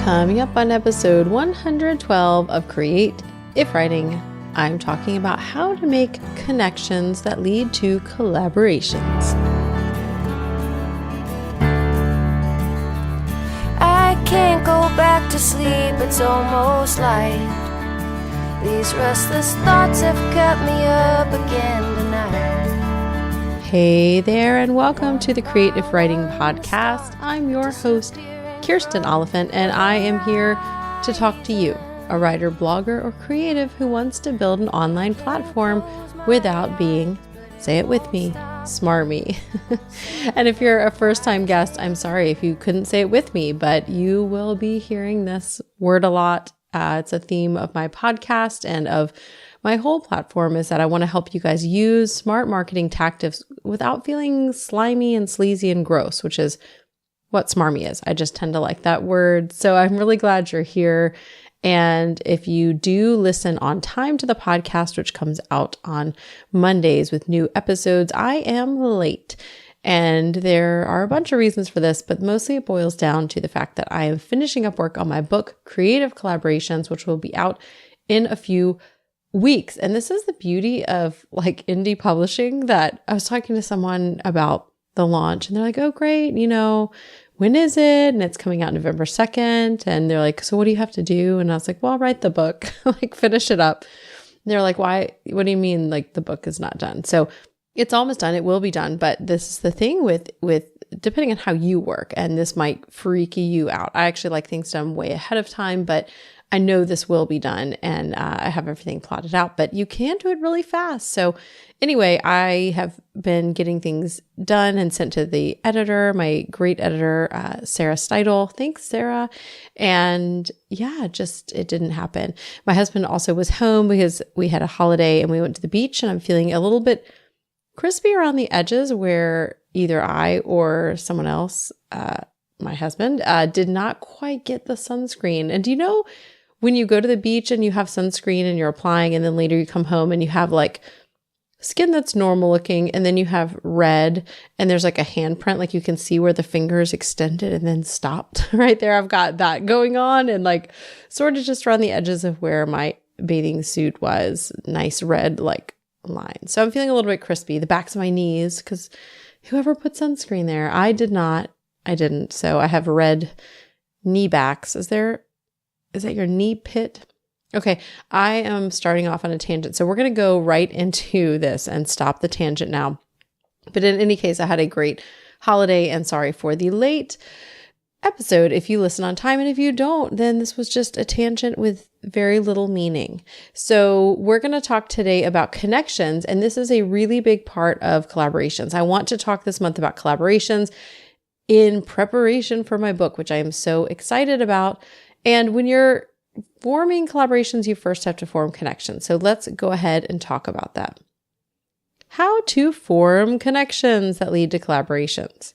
Coming up on episode 112 of Create If Writing, I'm talking about how to make connections that lead to collaborations. I can't go back to sleep, it's almost light. These restless thoughts have kept me up again tonight. Hey there, and welcome to the Creative Writing Podcast. I'm your host, Kirsten Oliphant, and I am here to talk to you, a writer, blogger, or creative who wants to build an online platform without being, say it with me, smarmy. And if you're a first-time guest, I'm sorry if you couldn't say it with me, but you will be hearing this word a lot. It's a theme of my podcast and of my whole platform is that I want to help you guys use smart marketing tactics without feeling slimy and sleazy and gross, which is what smarmy is. I just tend to like that word. So I'm really glad you're here. And if you do listen on time to the podcast, which comes out on Mondays with new episodes, I am late. And there are a bunch of reasons for this, but mostly it boils down to the fact that I am finishing up work on my book, Creative Collaborations, which will be out in a few weeks. And this is the beauty of like indie publishing, that I was talking to someone about the launch and they're like, oh, great. When is it? And it's coming out November 2nd. And they're like, so what do you have to do? And I was like, well, I'll write the book, like finish it up. And they're like, why? What do you mean? Like the book is not done? So it's almost done. It will be done. But this is the thing with depending on how you work, and this might freak you out. I actually like things done way ahead of time, but I know this will be done and I have everything plotted out, but you can do it really fast. So anyway, I have been getting things done and sent to the editor, my great editor, Sarah Steidel. Thanks, Sarah. And yeah, it didn't happen. My husband also was home because we had a holiday and we went to the beach, and I'm feeling a little bit crispy around the edges where either I or someone else, my husband, did not quite get the sunscreen. And do you know when you go to the beach and you have sunscreen and you're applying, and then later you come home and you have like skin that's normal looking, and then you have red and there's like a handprint, like you can see where the fingers extended and then stopped right there. I've got that going on, and like sort of just around the edges of where my bathing suit was, nice red like line. So I'm feeling a little bit crispy, the backs of my knees, because whoever put sunscreen there, I didn't. So I have red knee backs. Is that your knee pit? Okay, I am starting off on a tangent. So we're going to go right into this and stop the tangent now. But in any case, I had a great holiday, and sorry for the late episode if you listen on time. And if you don't, then this was just a tangent with very little meaning. So we're going to talk today about connections, and this is a really big part of collaborations. I want to talk this month about collaborations in preparation for my book, which I am so excited about. And when you're forming collaborations, you first have to form connections. So let's go ahead and talk about that. How to form connections that lead to collaborations.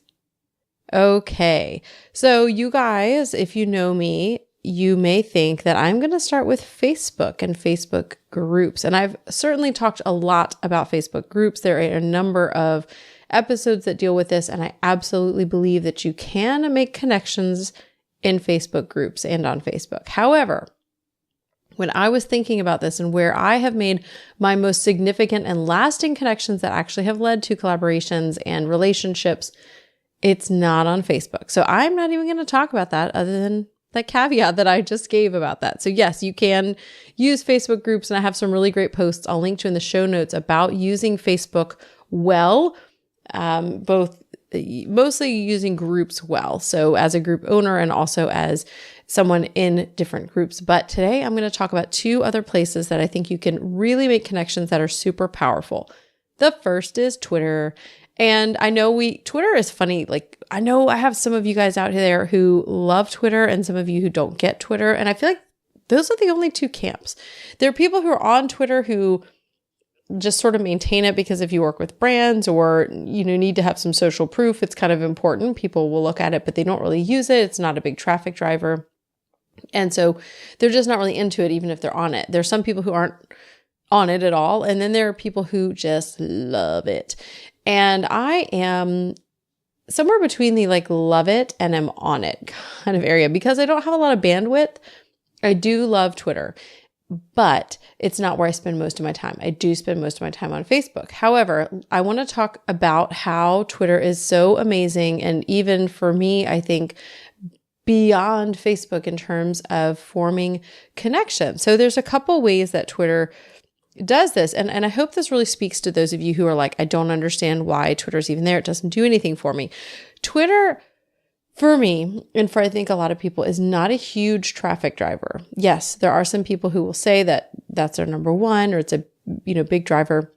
Okay, so you guys, if you know me, you may think that I'm going to start with Facebook and Facebook groups. And I've certainly talked a lot about Facebook groups. There are a number of episodes that deal with this, and I absolutely believe that you can make connections in Facebook groups and on Facebook. However, when I was thinking about this and where I have made my most significant and lasting connections that actually have led to collaborations and relationships, it's not on Facebook. So I'm not even going to talk about that other than that caveat that I just gave about that. So yes, you can use Facebook groups, and I have some really great posts I'll link to in the show notes about using Facebook well, mostly using groups well. So as a group owner and also as someone in different groups. But today I'm going to talk about two other places that I think you can really make connections that are super powerful. The first is Twitter. And I know Twitter is funny. Like, I know I have some of you guys out there who love Twitter and some of you who don't get Twitter. And I feel like those are the only two camps. There are people who are on Twitter who just sort of maintain it because if you work with brands or, need to have some social proof, it's kind of important. People will look at it, but they don't really use it. It's not a big traffic driver. And so they're just not really into it, even if they're on it. There's some people who aren't on it at all. And then there are people who just love it. And I am somewhere between the like love it and I'm on it kind of area because I don't have a lot of bandwidth. I do love Twitter, but it's not where I spend most of my time. I do spend most of my time on Facebook. However, I want to talk about how Twitter is so amazing. And even for me, I think beyond Facebook in terms of forming connections. So there's a couple ways that Twitter does this. And I hope this really speaks to those of you who are like, I don't understand why Twitter's even there. It doesn't do anything for me. Twitter, for me, and for I think a lot of people, is not a huge traffic driver. Yes, there are some people who will say that that's their number one or it's a big driver.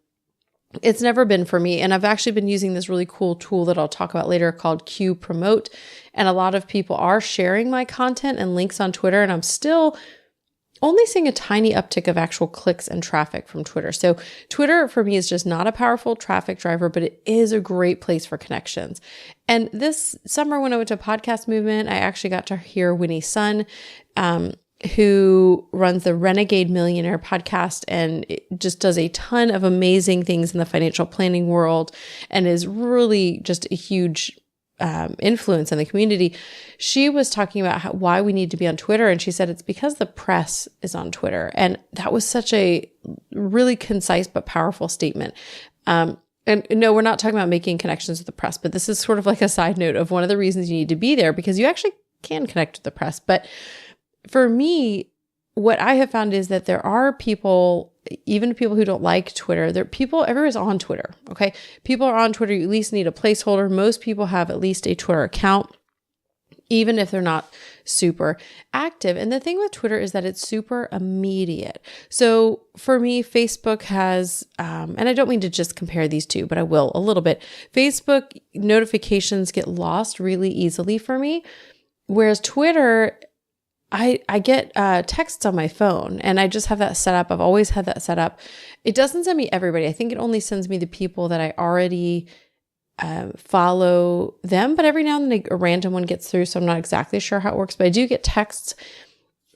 It's never been for me. And I've actually been using this really cool tool that I'll talk about later called Q Promote. And a lot of people are sharing my content and links on Twitter. And I'm still only seeing a tiny uptick of actual clicks and traffic from Twitter. So Twitter for me is just not a powerful traffic driver, but it is a great place for connections. And this summer when I went to Podcast Movement, I actually got to hear Winnie Sun, who runs the Renegade Millionaire podcast and it just does a ton of amazing things in the financial planning world and is really just a huge influence in the community. She was talking about why we need to be on Twitter. And she said, it's because the press is on Twitter. And that was such a really concise but powerful statement. And no, we're not talking about making connections with the press, but this is sort of like a side note of one of the reasons you need to be there because you actually can connect with the press. But for me, what I have found is that there are people, even people who don't like Twitter, everyone's on Twitter, okay? People are on Twitter. You at least need a placeholder. Most people have at least a Twitter account, even if they're not super active. And the thing with Twitter is that it's super immediate. So for me, Facebook has, and I don't mean to just compare these two, but I will a little bit. Facebook notifications get lost really easily for me, whereas Twitter, I get texts on my phone and I just have that set up. I've always had that set up. It doesn't send me everybody. I think it only sends me the people that I already follow them, but every now and then a random one gets through. So I'm not exactly sure how it works, but I do get texts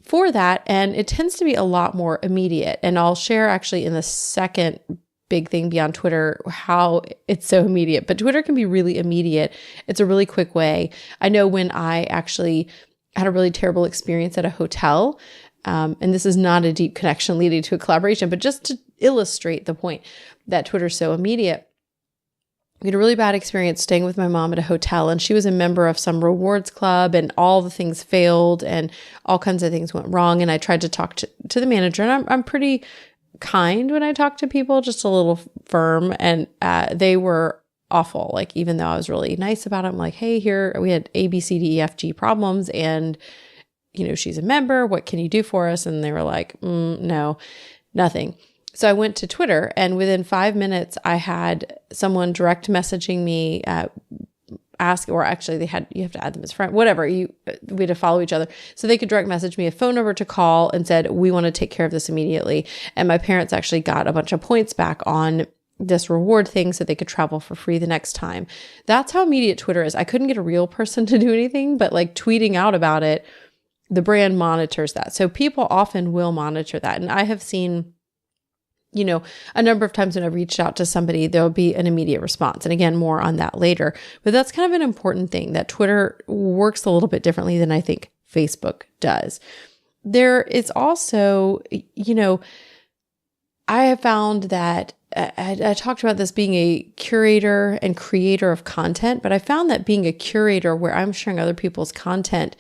for that. And it tends to be a lot more immediate. And I'll share actually in the second big thing beyond Twitter, how it's so immediate, but Twitter can be really immediate. It's a really quick way. I know when I actually had a really terrible experience at a hotel. And this is not a deep connection leading to a collaboration, but just to illustrate the point that Twitter's so immediate. We had a really bad experience staying with my mom at a hotel, and she was a member of some rewards club, and all the things failed and all kinds of things went wrong. And I tried to talk to the manager, and I'm pretty kind when I talk to people, just a little firm. And they were awful. Like, even though I was really nice about it, I'm like, hey, here we had A, B, C, D, E, F, G problems. And, she's a member. What can you do for us? And they were like, no, nothing. So I went to Twitter, and within 5 minutes, I had someone direct messaging me, ask, or actually you have to add them as friend, whatever, we had to follow each other. So they could direct message me a phone number to call and said, we want to take care of this immediately. And my parents actually got a bunch of points back on this reward thing so they could travel for free the next time. That's how immediate Twitter is. I couldn't get a real person to do anything, but like tweeting out about it, the brand monitors that. So people often will monitor that. And I have seen, a number of times when I've reached out to somebody, there'll be an immediate response. And again, more on that later. But that's kind of an important thing, that Twitter works a little bit differently than I think Facebook does. There is also, I have found that I talked about this being a curator and creator of content, but I found that being a curator where I'm sharing other people's content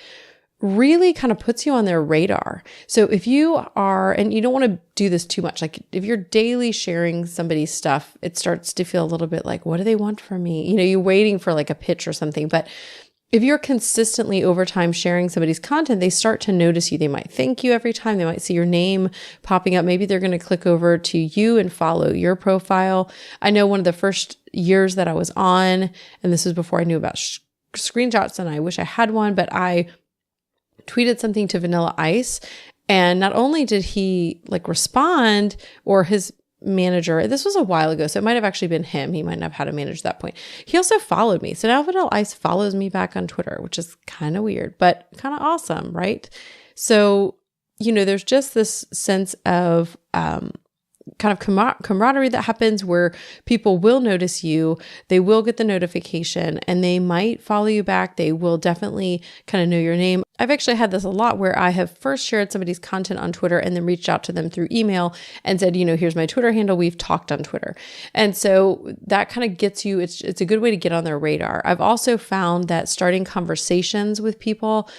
really kind of puts you on their radar. So if you are, and you don't want to do this too much, like if you're daily sharing somebody's stuff, it starts to feel a little bit like, what do they want from me? You're waiting for like a pitch or something. But if you're consistently over time sharing somebody's content, they start to notice you. They might thank you every time. They might see your name popping up. Maybe they're going to click over to you and follow your profile. I know one of the first years that I was on, and this was before I knew about screenshots, and I wish I had one, but I tweeted something to Vanilla Ice. And not only did he respond, or his manager, this was a while ago, so it might have actually been him. He might not have had a manager at that point. He also followed me. So now Vanilla Ice follows me back on Twitter, which is kind of weird, but kind of awesome, right? So, there's just this sense of kind of camaraderie that happens where people will notice you, they will get the notification, and they might follow you back. They will definitely kind of know your name. I've actually had this a lot where I have first shared somebody's content on Twitter and then reached out to them through email and said, here's my Twitter handle. We've talked on Twitter. And so that kind of gets you, it's a good way to get on their radar. I've also found that starting conversations with people,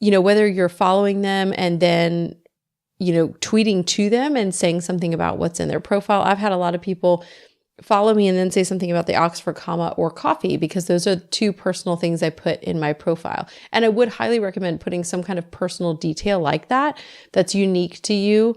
whether you're following them and then tweeting to them and saying something about what's in their profile. I've had a lot of people follow me and then say something about the Oxford comma or coffee, because those are two personal things I put in my profile. And I would highly recommend putting some kind of personal detail like that that's unique to you,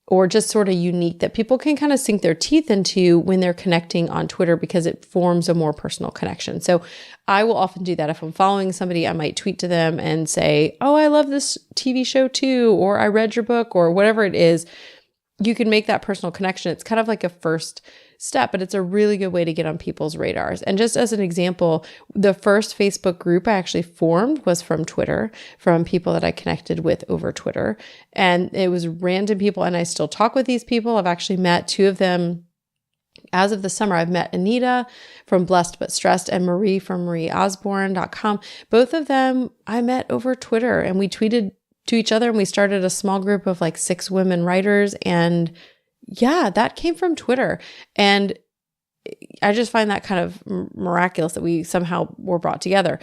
or just sort of unique that people can kind of sink their teeth into when they're connecting on Twitter, because it forms a more personal connection. So I will often do that. If I'm following somebody, I might tweet to them and say, oh, I love this TV show too, or I read your book, or whatever it is. You can make that personal connection. It's kind of like a first step, but it's a really good way to get on people's radars. And just as an example, the first Facebook group I actually formed was from Twitter, from people that I connected with over Twitter. And it was random people, and I still talk with these people. I've actually met two of them as of the summer. I've met Anita from Blessed But Stressed and Marie from marieosborne.com. Both of them I met over Twitter, and we tweeted to each other, and we started a small group of like 6 women writers. And yeah, that came from Twitter. And I just find that kind of miraculous that we somehow were brought together.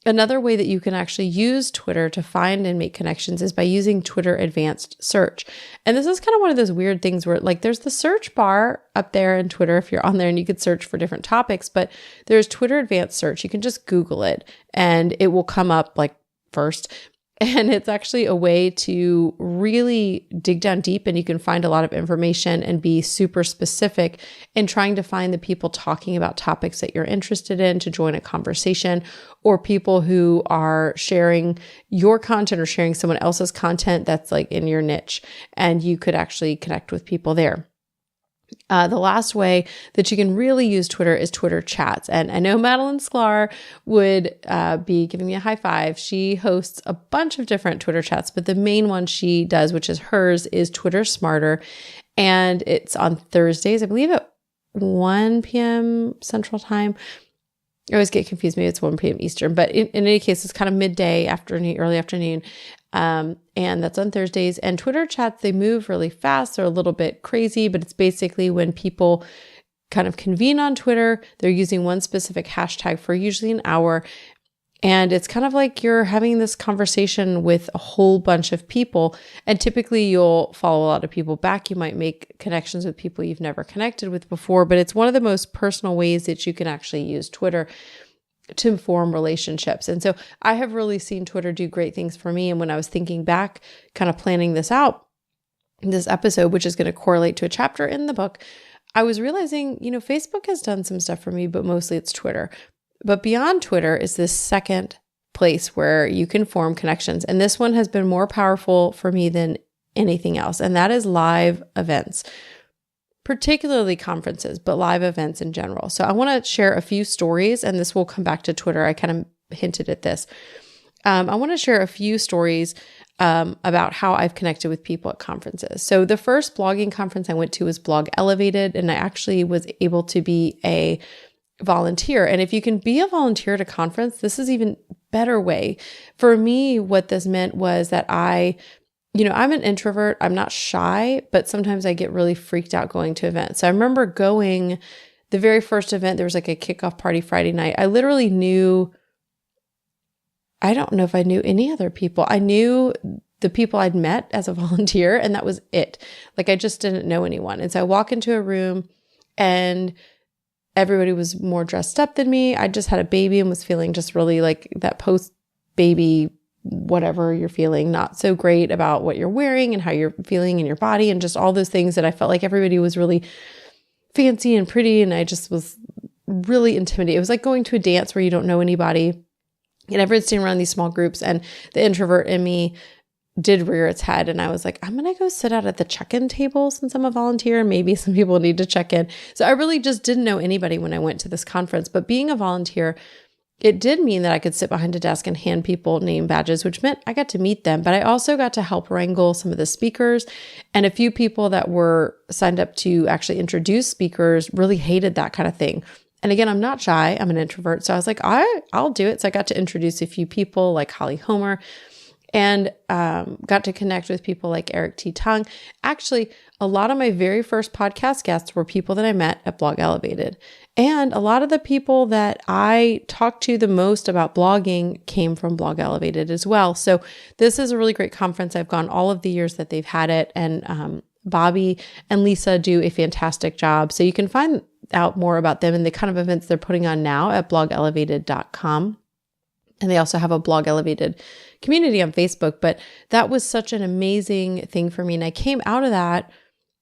Another way that you can actually use Twitter to find and make connections is by using Twitter Advanced Search. And this is kind of one of those weird things where like there's the search bar up there in Twitter if you're on there, and you could search for different topics, but there's Twitter Advanced Search. You can just Google it and it will come up like first. And it's actually a way to really dig down deep, and you can find a lot of information and be super specific in trying to find the people talking about topics that you're interested in to join a conversation, or people who are sharing your content or sharing someone else's content that's like in your niche, and you could actually connect with people there. The last way that you can really use Twitter is Twitter chats. And I know Madeline Sklar would be giving me a high five. She hosts a bunch of different Twitter chats, but the main one she does, which is hers, is Twitter Smarter. And it's on Thursdays, I believe at 1 p.m. Central Time. I always get confused. Maybe it's 1 p.m. Eastern, but in any case, it's kind of midday, afternoon, early afternoon. And that's on Thursdays. And Twitter chats, they move really fast. They're a little bit crazy, but it's basically when people kind of convene on Twitter, they're using one specific hashtag for usually an hour. And it's kind of like you're having this conversation with a whole bunch of people. And typically you'll follow a lot of people back. You might make connections with people you've never connected with before, but it's one of the most personal ways that you can actually use Twitter to form relationships. And so I have really seen Twitter do great things for me. And when I was thinking back, kind of planning this out, this episode, which is going to correlate to a chapter in the book, I was realizing, Facebook has done some stuff for me, but mostly it's Twitter. But beyond Twitter is this second place where you can form connections. And this one has been more powerful for me than anything else. And that is live events, particularly conferences, but live events in general. So I want to share a few stories, and this will come back to Twitter. I kind of hinted at this. I want to share a few stories about how I've connected with people at conferences. So the first blogging conference I went to was Blog Elevated, and I actually was able to be a volunteer. And if you can be a volunteer at a conference, this is even better way. For me, what this meant was that I'm an introvert. I'm not shy, but sometimes I get really freaked out going to events. So I remember going, the very first event, there was like a kickoff party Friday night. I literally I don't know if I knew any other people. I knew the people I'd met as a volunteer, and that was it. Like I just didn't know anyone. And so I walk into a room and everybody was more dressed up than me. I just had a baby and was feeling just really like that post-baby whatever you're feeling, not so great about what you're wearing and how you're feeling in your body and just all those things that I felt like everybody was really fancy and pretty. And I just was really intimidated. It was like going to a dance where you don't know anybody and everyone's sitting around these small groups, and the introvert in me did rear its head. And I was like, I'm going to go sit out at the check-in table since I'm a volunteer and maybe some people need to check in. So I really just didn't know anybody when I went to this conference, but being a volunteer, it did mean that I could sit behind a desk and hand people name badges, which meant I got to meet them, but I also got to help wrangle some of the speakers, and a few people that were signed up to actually introduce speakers really hated that kind of thing. And again, I'm not shy. I'm an introvert. So I was like, I'll do it. So I got to introduce a few people like Holly Homer, and got to connect with people like Eric T. Tung. Actually, a lot of my very first podcast guests were people that I met at Blog Elevated. And a lot of the people that I talked to the most about blogging came from Blog Elevated as well. So this is a really great conference. I've gone all of the years that they've had it. And Bobby and Lisa do a fantastic job. So you can find out more about them and the kind of events they're putting on now at blogelevated.com. And they also have a Blog Elevated community on Facebook. But that was such an amazing thing for me. And I came out of that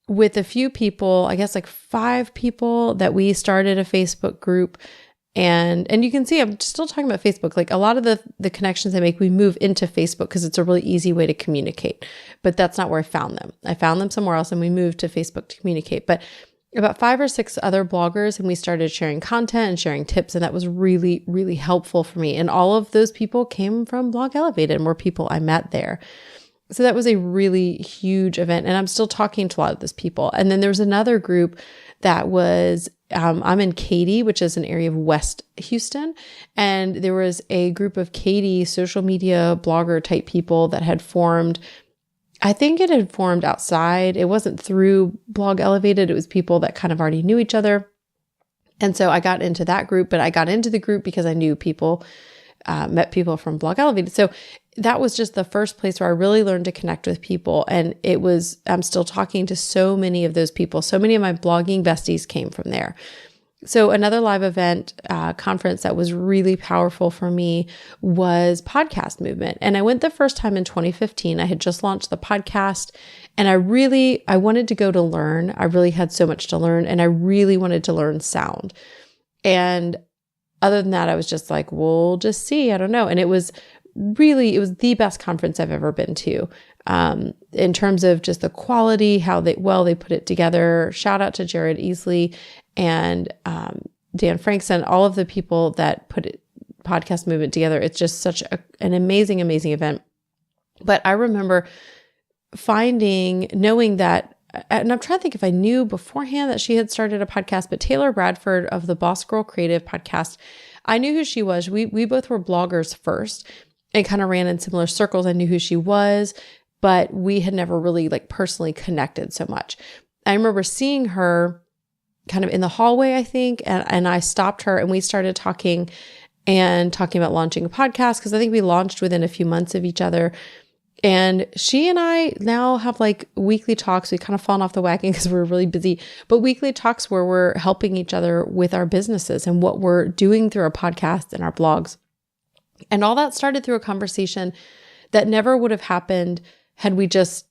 with a few people, I guess like 5 people, that we started a Facebook group. And you can see I'm still talking about Facebook. Like a lot of the connections I make, we move into Facebook because it's a really easy way to communicate. But that's not where I found them. I found them somewhere else and we moved to Facebook to communicate. But about 5 or 6 other bloggers, and we started sharing content and sharing tips. And that was really, really helpful for me. And all of those people came from Blog Elevated and were people I met there. So that was a really huge event. And I'm still talking to a lot of those people. And then there was another group that was, I'm in Katy, which is an area of West Houston. And there was a group of Katy social media blogger type people that had formed. I think it had formed outside. It wasn't through Blog Elevated. It was people that kind of already knew each other. And so I got into that group, but I got into the group because I knew people, met people from Blog Elevated. So that was just the first place where I really learned to connect with people. And I'm still talking to so many of those people. So many of my blogging besties came from there. So another live event conference that was really powerful for me was Podcast Movement. And I went the first time in 2015. I had just launched the podcast and I wanted to go to learn. I really had so much to learn and I really wanted to learn sound. And other than that, I was just like, we'll just see. I don't know. And it was the best conference I've ever been to. In terms of just the quality, how they put it together. Shout out to Jared Easley and Dan Frankson, all of the people that put Podcast Movement together. It's just such an amazing, amazing event. But I remember knowing that, and I'm trying to think if I knew beforehand that she had started a podcast, but Taylor Bradford of the Boss Girl Creative podcast, I knew who she was. We both were bloggers first and kind of ran in similar circles. I knew who she was, but we had never really like personally connected so much. I remember seeing her kind of in the hallway, I think, and I stopped her and we started talking about launching a podcast because I think we launched within a few months of each other. And she and I now have like weekly talks. We kind of fallen off the wagon because we're really busy, but weekly talks where we're helping each other with our businesses and what we're doing through our podcast and our blogs. And all that started through a conversation that never would have happened had we just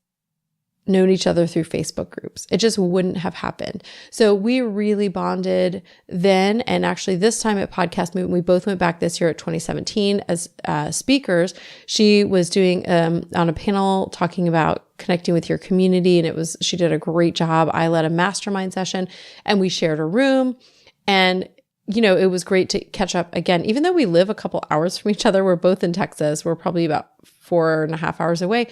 known each other through Facebook groups. It just wouldn't have happened. So we really bonded then. And actually this time at Podcast Movement, we both went back this year at 2017 as speakers. She was doing on a panel talking about connecting with your community. And she did a great job. I led a mastermind session and we shared a room. And it was great to catch up again. Even though we live a couple hours from each other, we're both in Texas. We're probably about 4.5 hours away.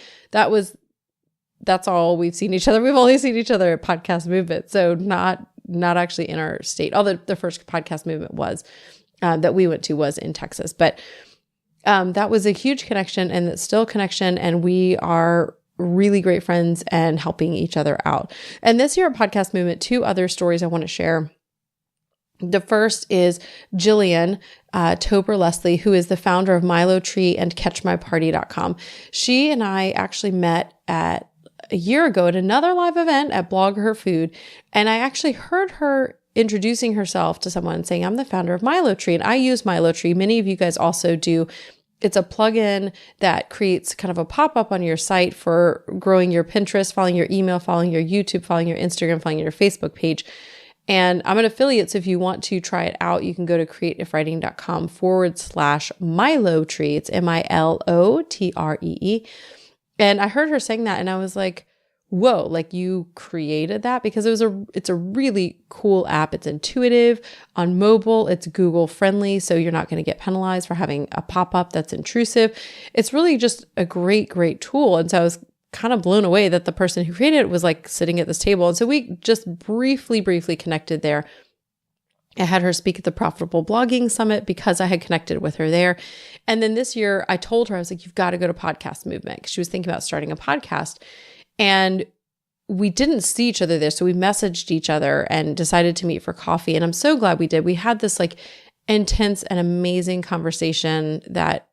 That's all we've seen each other. We've only seen each other at Podcast Movement. So not actually in our state. Although the first Podcast Movement was, that we went to was in Texas. But that was a huge connection and it's still a connection. And we are really great friends and helping each other out. And this year at Podcast Movement, 2 other stories I want to share. The first is Jillian Tober Leslie, who is the founder of Milo Tree and CatchMyParty.com. She and I actually met a year ago at another live event at Blog Her Food. And I actually heard her introducing herself to someone saying, I'm the founder of Milo Tree. And I use Milo Tree. Many of you guys also do. It's a plugin that creates kind of a pop-up on your site for growing your Pinterest, following your email, following your YouTube, following your Instagram, following your Facebook page. And I'm an affiliate. So if you want to try it out, you can go to creativewriting.com/Milo Tree. It's MILOTREE. And I heard her saying that and I was like, whoa, like you created that, because it's a really cool app. It's intuitive on mobile. It's Google friendly. So you're not going to get penalized for having a pop-up that's intrusive. It's really just a great, great tool. And so I was kind of blown away that the person who created it was like sitting at this table. And so we just briefly connected there. I had her speak at the Profitable Blogging Summit because I had connected with her there. And then this year I told her, I was like, you've got to go to Podcast Movement, because she was thinking about starting a podcast. And we didn't see each other there. So we messaged each other and decided to meet for coffee. And I'm so glad we did. We had this like intense and amazing conversation that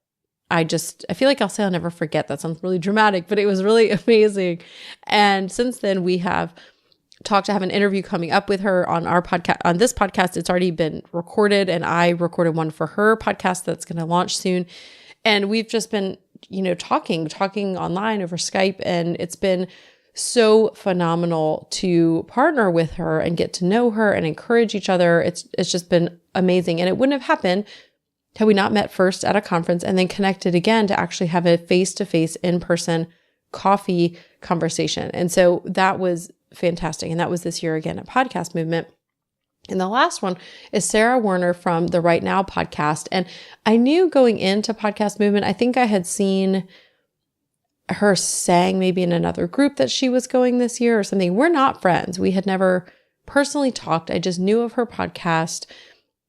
I feel like I'll never forget. That sounds really dramatic, but it was really amazing. And since then we have talked to have an interview coming up with her on our podcast. On this podcast, it's already been recorded, and I recorded one for her podcast that's going to launch soon. And we've just been, talking online over Skype, and it's been so phenomenal to partner with her and get to know her and encourage each other. It's just been amazing. And it wouldn't have happened had we not met first at a conference and then connected again to actually have a face-to-face, in-person coffee conversation. And so that was fantastic. And that was this year again at Podcast Movement. And the last one is Sarah Werner from the Right Now podcast. And I knew going into Podcast Movement, I think I had seen her saying maybe in another group that she was going this year or something. We're not friends. We had never personally talked. I just knew of her podcast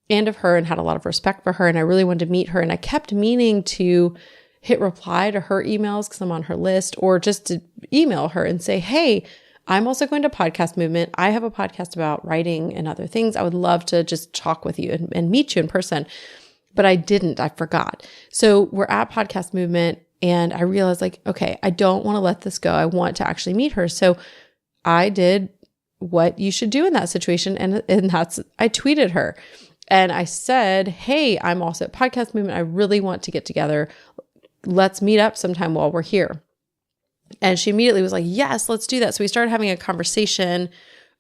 and of her and had a lot of respect for her. And I really wanted to meet her. And I kept meaning to hit reply to her emails because I'm on her list, or just to email her and say, hey, I'm also going to Podcast Movement. I have a podcast about writing and other things. I would love to just talk with you and meet you in person. But I didn't. I forgot. So we're at Podcast Movement, and I realized like, okay, I don't want to let this go. I want to actually meet her. So I did what you should do in that situation. And that's, I tweeted her and I said, hey, I'm also at Podcast Movement. I really want to get together. Let's meet up sometime while we're here. And she immediately was like, yes, let's do that. So we started having a conversation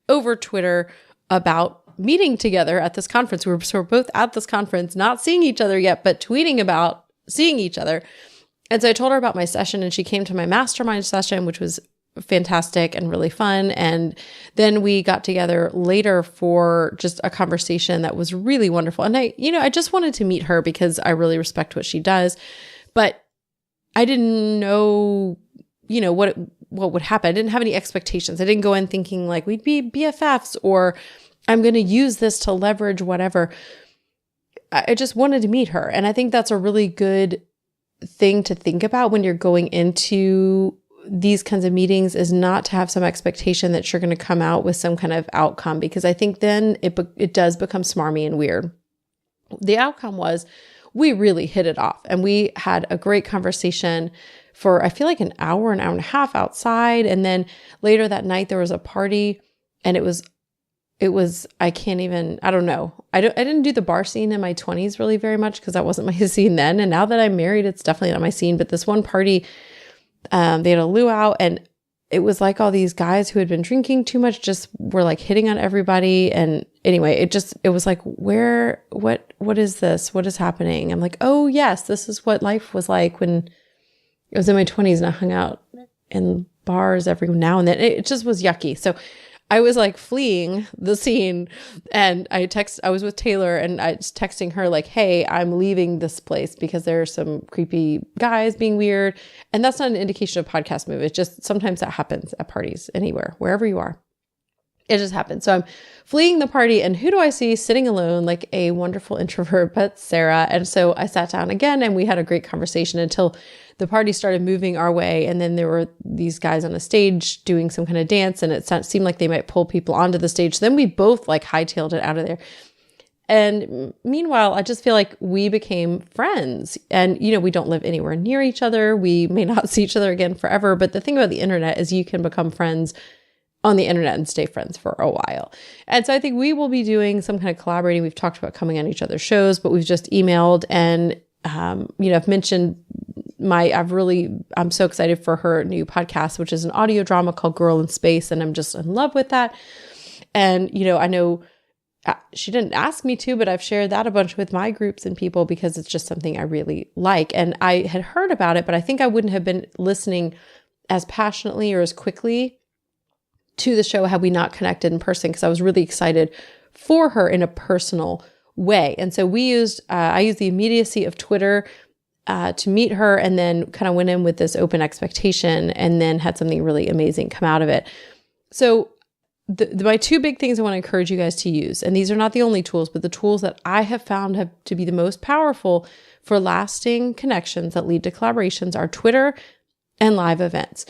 over Twitter about meeting together at this conference. We're both at this conference, not seeing each other yet, but tweeting about seeing each other. And so I told her about my session, and she came to my mastermind session, which was fantastic and really fun. And then we got together later for just a conversation that was really wonderful. And I just wanted to meet her because I really respect what she does, but I didn't know what would happen. I didn't have any expectations. I didn't go in thinking like we'd be BFFs or I'm going to use this to leverage whatever. I just wanted to meet her. And I think that's a really good thing to think about when you're going into these kinds of meetings, is not to have some expectation that you're going to come out with some kind of outcome, because I think then it does become smarmy and weird. The outcome was we really hit it off, and we had a great conversation for, I feel like an hour and a half outside. And then later that night there was a party, and it was, I don't know. I didn't do the bar scene in my 20s really very much because that wasn't my scene then. And now that I'm married, it's definitely not my scene. But this one party, they had a luau, and it was like all these guys who had been drinking too much just were like hitting on everybody. And anyway, it was like, what is this? What is happening? I'm like, oh yes, this is what life was like when I was in my 20s and I hung out in bars every now and then. It just was yucky. So I was like fleeing the scene, and I was with Taylor, and I was texting her like, hey, I'm leaving this place because there are some creepy guys being weird. And that's not an indication of Podcast Move. It's just sometimes that happens at parties, anywhere, wherever you are. It just happens. So I'm fleeing the party, and who do I see sitting alone, like a wonderful introvert, but Sarah. And so I sat down again, and we had a great conversation until the party started moving our way. And then there were these guys on the stage doing some kind of dance, and it seemed like they might pull people onto the stage. So then we both like hightailed it out of there. And meanwhile, I just feel like we became friends, and, we don't live anywhere near each other. We may not see each other again forever. But the thing about the internet is you can become friends on the internet and stay friends for a while. And so I think we will be doing some kind of collaborating. We've talked about coming on each other's shows, but we've just emailed, and, I've mentioned I'm so excited for her new podcast, which is an audio drama called Girl in Space. And I'm just in love with that. And, I know she didn't ask me to, but I've shared that a bunch with my groups and people because it's just something I really like. And I had heard about it, but I think I wouldn't have been listening as passionately or as quickly to the show had we not connected in person, because I was really excited for her in a personal way. And so I used the immediacy of Twitter to meet her, and then kind of went in with this open expectation, and then had something really amazing come out of it. So my two big things I want to encourage you guys to use, and these are not the only tools, but the tools that I have found to be the most powerful for lasting connections that lead to collaborations, are Twitter and live events.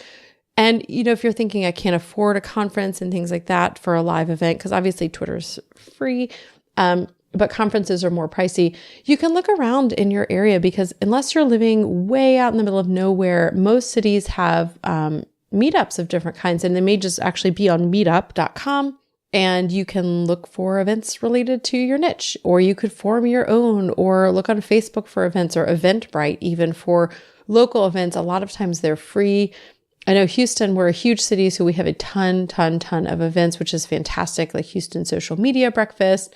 And, if you're thinking I can't afford a conference and things like that for a live event, because obviously Twitter's free, but conferences are more pricey, you can look around in your area, because unless you're living way out in the middle of nowhere, most cities have meetups of different kinds, and they may just actually be on meetup.com, and you can look for events related to your niche, or you could form your own, or look on Facebook for events, or Eventbrite even for local events. A lot of times they're free. I know Houston, we're a huge city, so we have a ton of events, which is fantastic, like Houston Social Media Breakfast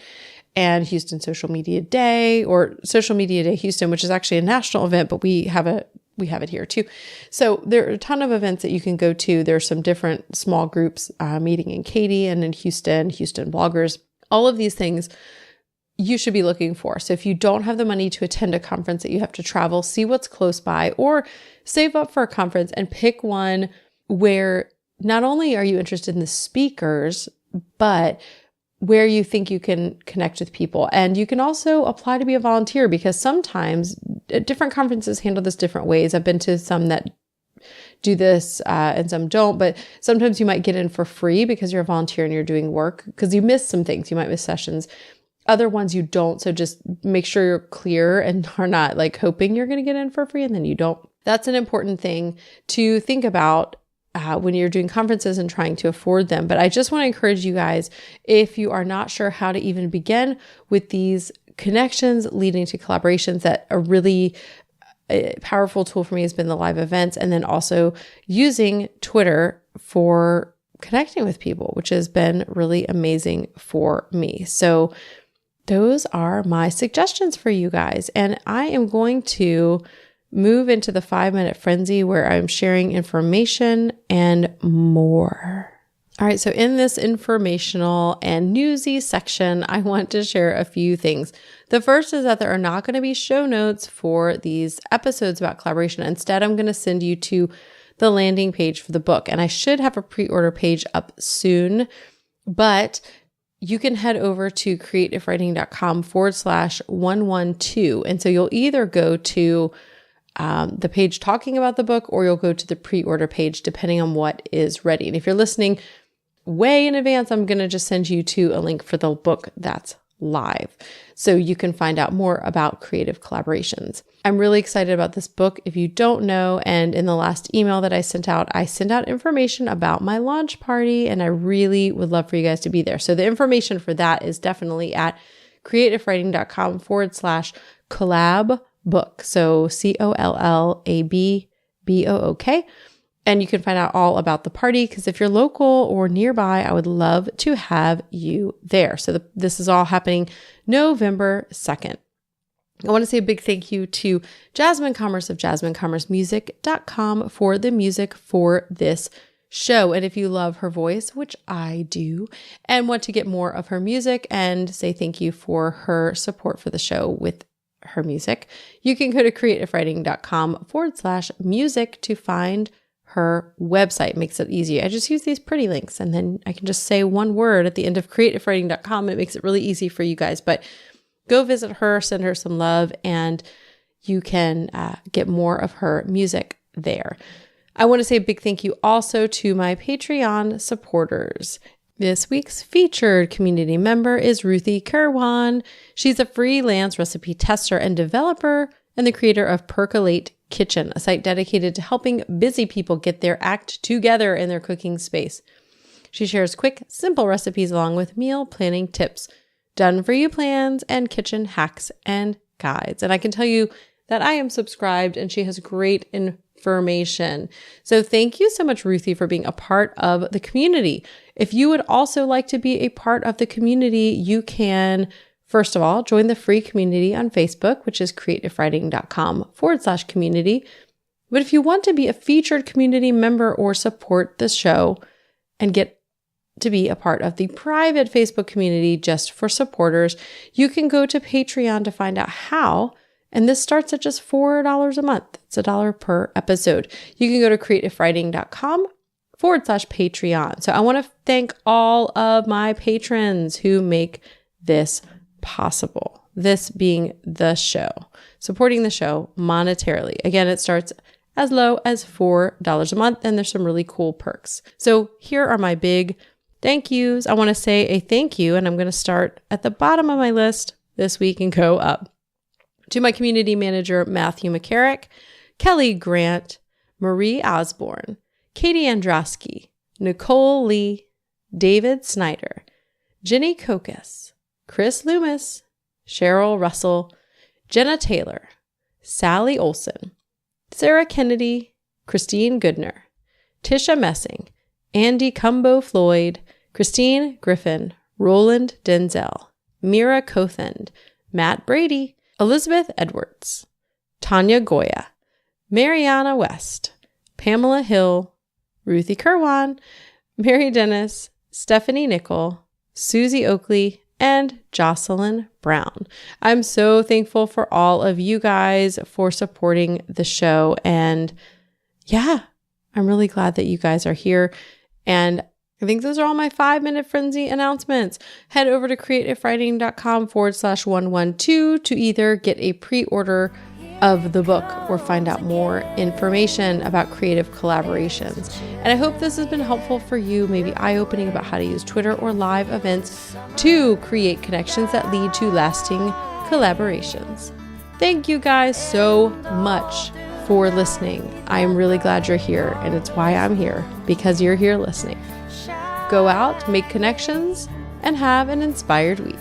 and Houston Social Media Day, or Social Media Day Houston, which is actually a national event, but we have it here too. So there are a ton of events that you can go to. There are some different small groups meeting in Katy and in Houston bloggers, all of these things you should be looking for. So if you don't have the money to attend a conference that you have to travel, see what's close by, or save up for a conference and pick one where not only are you interested in the speakers, but where you think you can connect with people. And you can also apply to be a volunteer, because sometimes different conferences handle this different ways. I've been to some that do this and some don't, but sometimes you might get in for free because you're a volunteer and you're doing work, because you miss some things. You might miss sessions. Other ones you don't. So just make sure you're clear and are not like hoping you're going to get in for free and then you don't. That's an important thing to think about when you're doing conferences and trying to afford them. But I just want to encourage you guys, if you are not sure how to even begin with these connections leading to collaborations, that a really powerful tool for me has been the live events, and then also using Twitter for connecting with people, which has been really amazing for me. So those are my suggestions for you guys. And I am going to move into the 5-minute frenzy, where I'm sharing information and more. All right, so in this informational and newsy section, I want to share a few things. The first is that there are not going to be show notes for these episodes about collaboration. Instead, I'm going to send you to the landing page for the book. And I should have a pre-order page up soon, but you can head over to creativewriting.com/112. And so you'll either go to the page talking about the book, or you'll go to the pre-order page, depending on what is ready. And if you're listening way in advance, I'm going to just send you to a link for the book that's live, so you can find out more about creative collaborations. I'm really excited about this book. If you don't know, and in the last email that I sent out information about my launch party, and I really would love for you guys to be there. So the information for that is definitely at creativewriting.com/collab book. So COLLABBOOK. And you can find out all about the party, because if you're local or nearby, I would love to have you there. So this is all happening November 2nd. I want to say a big thank you to Jasmine Commerce of JasmineCommerceMusic.com for the music for this show. And if you love her voice, which I do, and want to get more of her music and say thank you for her support for the show with her music, you can go to creativewriting.com/music to find her website. It makes it easy. I just use these pretty links, and then I can just say one word at the end of creativewriting.com. It makes it really easy for you guys, but go visit her, send her some love, and you can get more of her music there. I want to say a big thank you also to my Patreon supporters. This week's featured community member is Ruthie Kerwan. She's a freelance recipe tester and developer, and the creator of Percolate Kitchen, a site dedicated to helping busy people get their act together in their cooking space. She shares quick, simple recipes along with meal planning tips, done-for-you plans, and kitchen hacks and guides. And I can tell you that I am subscribed, and she has great information. So thank you so much, Ruthie, for being a part of the community. If you would also like to be a part of the community, you can, first of all, join the free community on Facebook, which is creativewriting.com/community. But if you want to be a featured community member or support the show and get to be a part of the private Facebook community just for supporters, you can go to Patreon to find out how. And this starts at just $4 a month. It's $1 per episode. You can go to creativewriting.com/Patreon. So I want to thank all of my patrons who make this possible. This being the show, supporting the show monetarily. Again, it starts as low as $4 a month, and there's some really cool perks. So here are my big thank yous. I want to say a thank you, and I'm going to start at the bottom of my list this week and go up. To my community manager, Matthew McCarrick, Kelly Grant, Marie Osborne, Katie Andrasky, Nicole Lee, David Snyder, Jenny Kokas, Chris Loomis, Cheryl Russell, Jenna Taylor, Sally Olson, Sarah Kennedy, Christine Goodner, Tisha Messing, Andy Cumbo Floyd, Christine Griffin, Roland Denzel, Mira Kothend, Matt Brady, Elizabeth Edwards, Tanya Goya, Mariana West, Pamela Hill, Ruthie Kerwan, Mary Dennis, Stephanie Nickel, Susie Oakley, and Jocelyn Brown. I'm so thankful for all of you guys for supporting the show. And yeah, I'm really glad that you guys are here. And I think those are all my 5-minute frenzy announcements. Head over to creativewriting.com/112 to either get a pre-order of the book or find out more information about creative collaborations. And I hope this has been helpful for you, maybe eye-opening about how to use Twitter or live events to create connections that lead to lasting collaborations. Thank you guys so much for listening. I am really glad you're here, and it's why I'm here, because you're here listening. Go out, make connections, and have an inspired week.